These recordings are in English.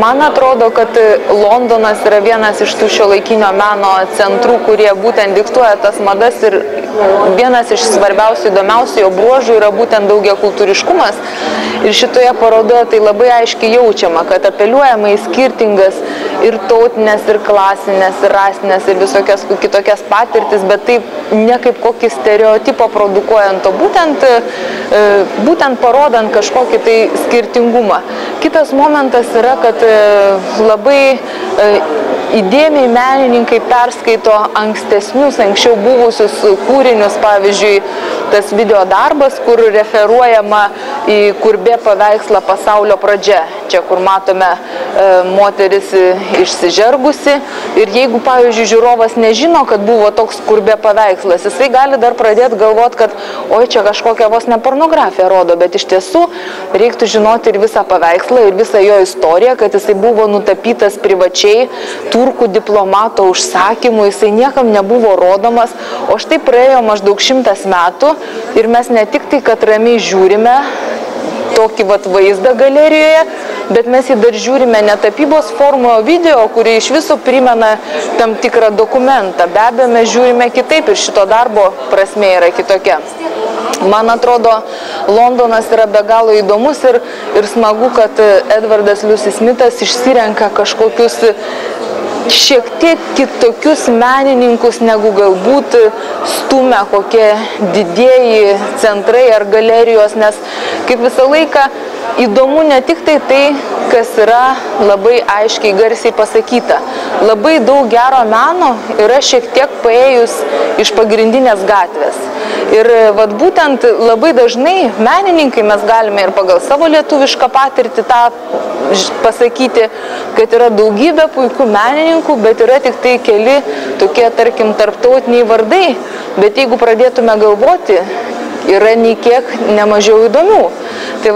Man atrodo, kad Londonas yra vienas iš tų šiuolaikinio meno centrų, kurie būtent diktuoja tas madas, ir vienas iš svarbiausių, įdomiausių jo bruožų yra būtent daugiakultūriškumas. Ir šitoje parodoje tai labai aiškiai jaučiama, kad apeliuojama į skirtingas ir tautinės, ir klasinės, ir rasinės, ir visokias kitokias patirtis, bet taip ne kaip kokį stereotipą produkuojant, o būtent parodant kažkokį tai skirtingumą. Kitas momentas yra, kad labai įdėmiai menininkai perskaito ankstesnius, anksčiau buvusius kūrinius, pavyzdžiui, tas video darbas, kur referuojama į Kurbė paveikslą Pasaulio pradžia. Čia, kur matome moteris išsižergusi, ir jeigu, pavyzdžiui, žiūrovas nežino, kad buvo toks Kurbė paveikslas, jisai gali dar pradėti galvoti, kad oi, čia kažkokią vos ne pornografiją rodo, bet iš tiesų reiktų žinoti ir visą paveikslą, ir visą jo istoriją, kad jisai buvo nutapytas privačiai turkų diplomato užsakymu, jisai niekam nebuvo rodomas, o štai praėjo maždaug 100 metų ir mes ne tik tai, kad ramiai žiūrime tokį vaizdą galerijoje, bet mes jį dar žiūrime ne tapybos formoje video, kuri iš viso primena tam tikrą dokumentą. Be abejo, mes žiūrime kitaip ir šito darbo prasmė yra kitokia. Man atrodo, Londonas yra be galo įdomus ir smagu, kad Edvardas Lucy Smithas išsirenka kažkokius šiek tiek kitokius menininkus, negu galbūt stumia kokie didieji centrai ar galerijos, nes kaip visą laiką įdomu ne tik tai, kas yra labai aiškiai garsiai pasakyta. Labai daug gero meno yra šiek tiek paėjus iš pagrindinės gatvės. Ir būtent labai dažnai menininkai, mes galime ir pagal savo lietuvišką patirtį tą pasakyti, kad yra daugybė puikių menininkų, bet yra tik tai keli tokie, tarkim, tarptautiniai vardai. Bet jeigu pradėtume galvoti, yra nei kiek nemažiau įdomių. Tai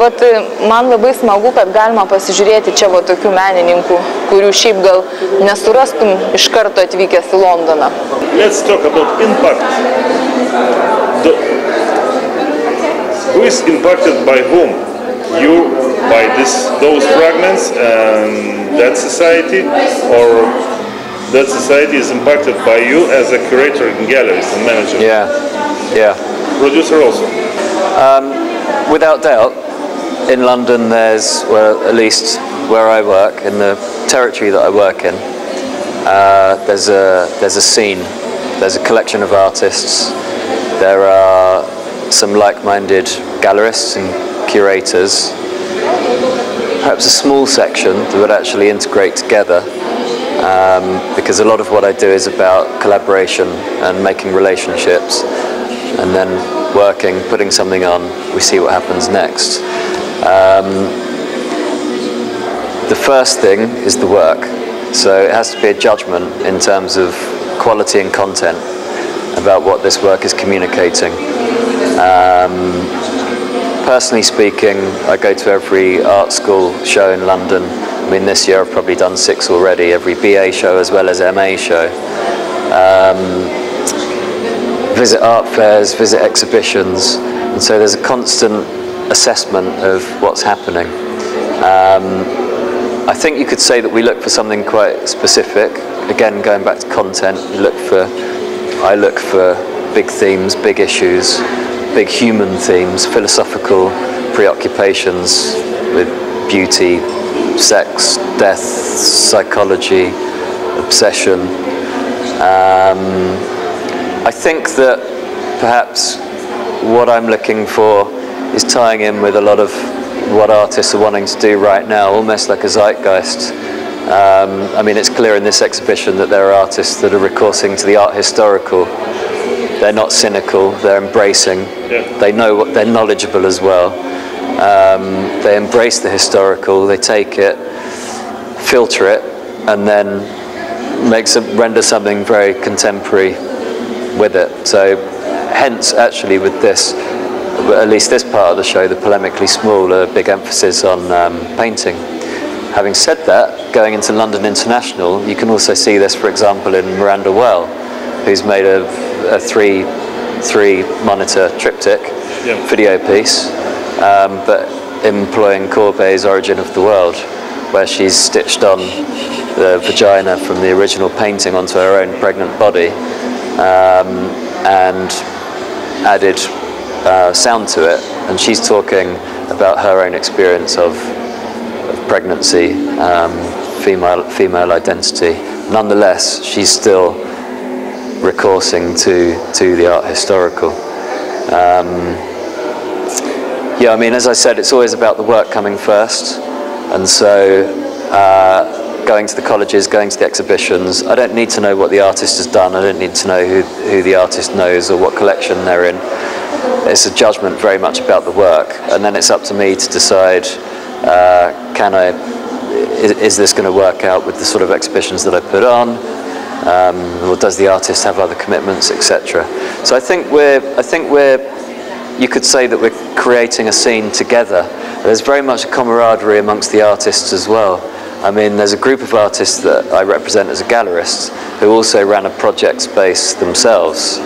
man labai smagu, kad galima pasižiūrėti čia tokių menininkų, kurių šiaip gal nesurastum iš karto atvykęs į Londoną. Let's talk about impact. Who is impacted by whom? You by those fragments and that society, or that society is impacted by you as a curator and gallerist and manager? Yeah. Producer also? Without doubt, in London there's, well, at least where I work, in the territory that I work in, there's a scene, there's a collection of artists, there are some like-minded gallerists and curators, perhaps a small section that would actually integrate together, because a lot of what I do is about collaboration and making relationships, and then working, putting something on, we see what happens next. The first thing is the work, so it has to be a judgment in terms of quality and content about what this work is communicating. Personally speaking, I go to every art school show in London. I mean, this year I've probably done 6 already, every BA show as well as MA show. Visit art fairs, visit exhibitions, and so there's a constant assessment of what's happening. I think you could say that we look for something quite specific. Again, going back to content, I look for big themes, big issues, big human themes, philosophical preoccupations with beauty, sex, death, psychology, obsession. I think that perhaps what I'm looking for is tying in with a lot of what artists are wanting to do right now, almost like a zeitgeist. I mean, it's clear in this exhibition that there are artists that are recoursing to the art historical. They're not cynical, they're embracing, they know what, they're knowledgeable as well. They embrace the historical, they take it, filter it, and then render something very contemporary with it. So hence actually with this, at least this part of the show, the Polemically Small, a big emphasis on painting. Having said that, going into London International, you can also see this, for example, in Miranda Well, who's made a three monitor triptych video piece, but employing Courbet's Origin of the World. where she's stitched on the vagina from the original painting onto her own pregnant body, and added sound to it, and she's talking about her own experience of pregnancy, female identity. Nonetheless, she's still recoursing to the art historical. Yeah, I mean, as I said, it's always about the work coming first, and so going to the colleges, going to the exhibitions, I don't need to know what the artist has done, I don't need to know who the artist knows or what collection they're in. It's a judgment very much about the work, and then it's up to me to decide, is this going to work out with the sort of exhibitions that I put on, or does the artist have other commitments, etc. So I think you could say that we're creating a scene together. There's very much a camaraderie amongst the artists as well. I mean, there's a group of artists that I represent as a gallerist who also ran a project space themselves.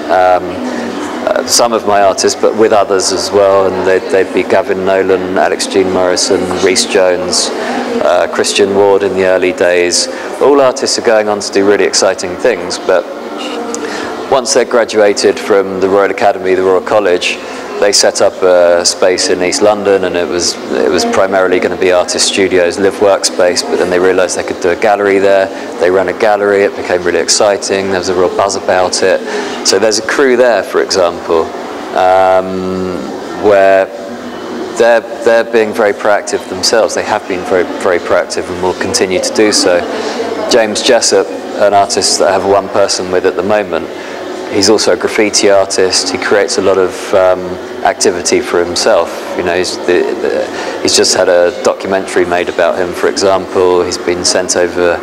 Some of my artists, but with others as well, and they'd be Gavin Nolan, Alex Jean Morrison, Rhys Jones, Christian Ward in the early days. All artists are going on to do really exciting things, but once they're graduated from the Royal Academy, the Royal College, they set up a space in East London, and it was primarily going to be artist studios, live workspace, but then they realised they could do a gallery there. They ran a gallery, it became really exciting, there was a real buzz about it. So there's a crew there, for example, where they're being very proactive themselves. They have been very, very proactive and will continue to do so. James Jessup, an artist that I have one person with at the moment, he's also a graffiti artist. He creates a lot of activity for himself. You know, he's just had a documentary made about him, for example. He's been sent over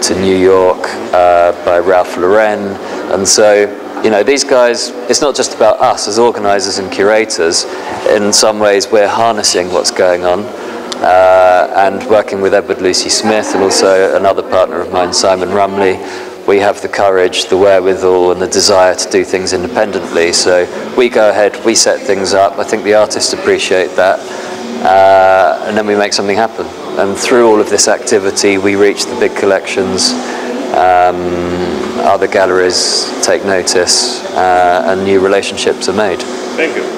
to New York by Ralph Lauren. And so, you know, these guys, it's not just about us as organisers and curators. In some ways, we're harnessing what's going on and working with Edward Lucy Smith and also another partner of mine, Simon Rumley. We have the courage, the wherewithal and the desire to do things independently. So we go ahead, we set things up. I think the artists appreciate that. And then we make something happen. And through all of this activity, we reach the big collections. Other galleries take notice and new relationships are made. Thank you.